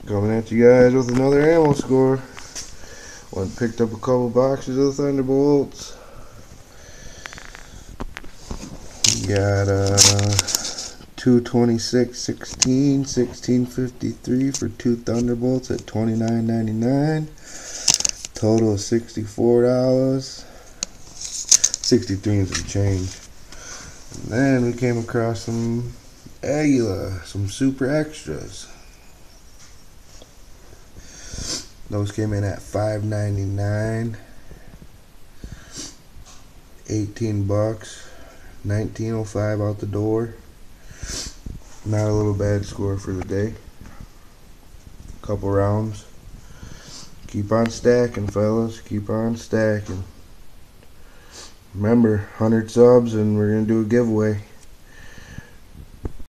Coming at you guys with another ammo score. Went and picked up a couple boxes of Thunderbolts. We got 226 16 1653 for 2 Thunderbolts at $29.99. Total of $64. 63 and some change. And then we came across some Aguila, some super extras. Those came in at $5.99, 18 bucks, 19.05 out the door. Not a little bad score for the day. Couple rounds. Keep on stacking, fellas. Keep on stacking. Remember, 100 subs and we're gonna do a giveaway.